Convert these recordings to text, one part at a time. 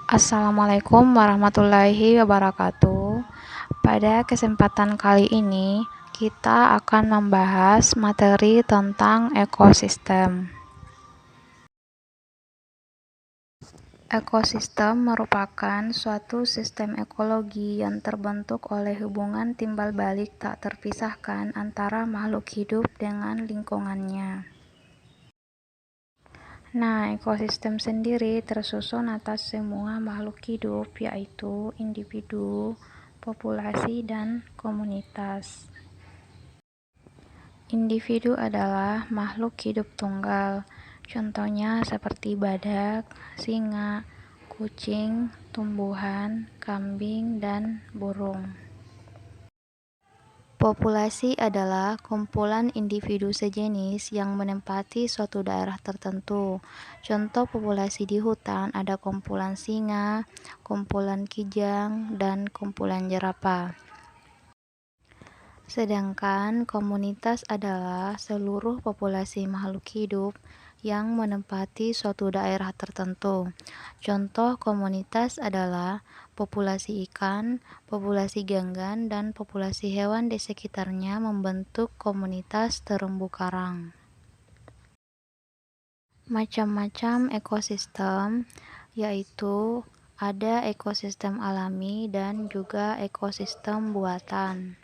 Assalamualaikum warahmatullahi wabarakatuh. Pada kesempatan kali ini, kita akan membahas materi tentang ekosistem. Ekosistem merupakan suatu sistem ekologi yang terbentuk oleh hubungan timbal balik tak terpisahkan antara makhluk hidup dengan lingkungannya. Nah, ekosistem sendiri tersusun atas semua makhluk hidup, yaitu individu, populasi, dan komunitas. Individu adalah makhluk hidup tunggal, contohnya seperti badak, singa, kucing, tumbuhan, kambing, dan burung. Populasi adalah kumpulan individu sejenis yang menempati suatu daerah tertentu. Contoh populasi di hutan ada kumpulan singa, kumpulan kijang, dan kumpulan jerapah. Sedangkan komunitas adalah seluruh populasi makhluk hidup yang menempati suatu daerah tertentu. Contoh komunitas adalah populasi ikan, populasi ganggan, dan populasi hewan di sekitarnya membentuk komunitas terumbu karang. Macam-macam ekosistem, yaitu ada ekosistem alami dan juga ekosistem buatan.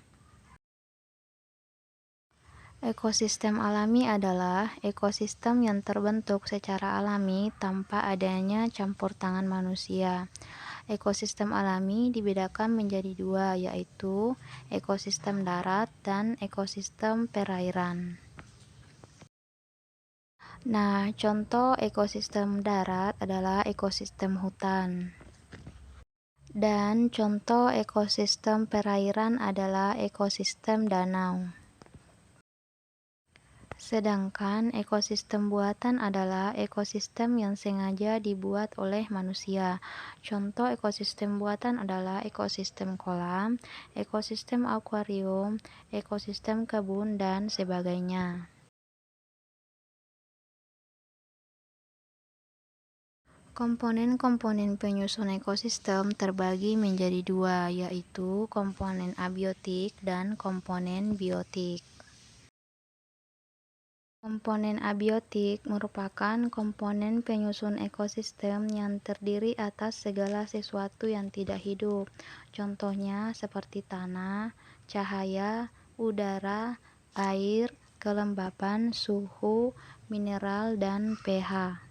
Ekosistem alami adalah ekosistem yang terbentuk secara alami tanpa adanya campur tangan manusia. Ekosistem alami dibedakan menjadi dua, yaitu ekosistem darat dan ekosistem perairan. Nah, contoh ekosistem darat adalah ekosistem hutan. Dan contoh ekosistem perairan adalah ekosistem danau. Sedangkan ekosistem buatan adalah ekosistem yang sengaja dibuat oleh manusia. Contoh ekosistem buatan adalah ekosistem kolam, ekosistem akuarium, ekosistem kebun, dan sebagainya. Komponen-komponen penyusun ekosistem terbagi menjadi dua, yaitu komponen abiotik dan komponen biotik. Komponen abiotik merupakan komponen penyusun ekosistem yang terdiri atas segala sesuatu yang tidak hidup. Contohnya seperti tanah, cahaya, udara, air, kelembapan, suhu, mineral, dan pH.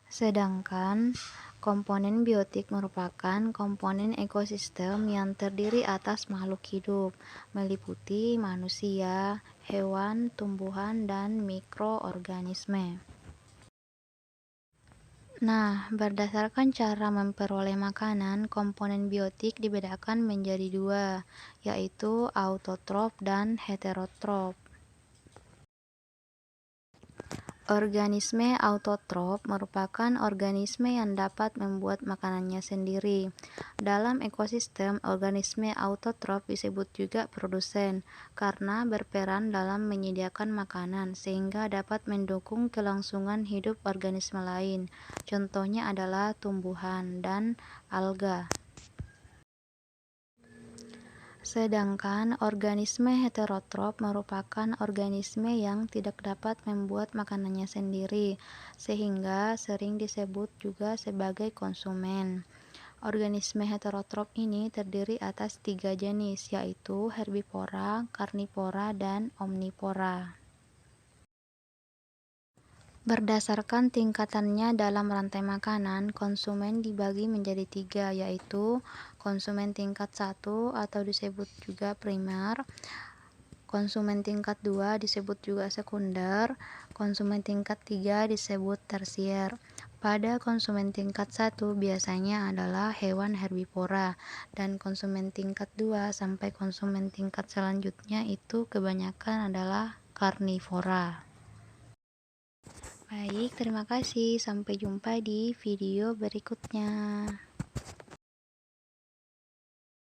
Sedangkan komponen biotik merupakan komponen ekosistem yang terdiri atas makhluk hidup, meliputi manusia, hewan, tumbuhan, dan mikroorganisme. Nah, berdasarkan cara memperoleh makanan, komponen biotik dibedakan menjadi dua, yaitu autotrof dan heterotrof. Organisme autotrof merupakan organisme yang dapat membuat makanannya sendiri. Dalam ekosistem, organisme autotrof disebut juga produsen karena berperan dalam menyediakan makanan sehingga dapat mendukung kelangsungan hidup organisme lain. Contohnya adalah tumbuhan dan alga. Sedangkan organisme heterotrof merupakan organisme yang tidak dapat membuat makanannya sendiri, sehingga sering disebut juga sebagai konsumen. Organisme heterotrof ini terdiri atas 3 jenis, yaitu herbivora, karnivora, dan omnivora. Berdasarkan tingkatannya dalam rantai makanan, konsumen dibagi menjadi 3, yaitu konsumen tingkat 1 atau disebut juga primer, konsumen tingkat 2 disebut juga sekunder, konsumen tingkat 3 disebut tersier. Pada konsumen tingkat 1 biasanya adalah hewan herbivora, dan konsumen tingkat 2 sampai konsumen tingkat selanjutnya itu kebanyakan adalah karnivora. Baik, terima kasih. Sampai jumpa di video berikutnya.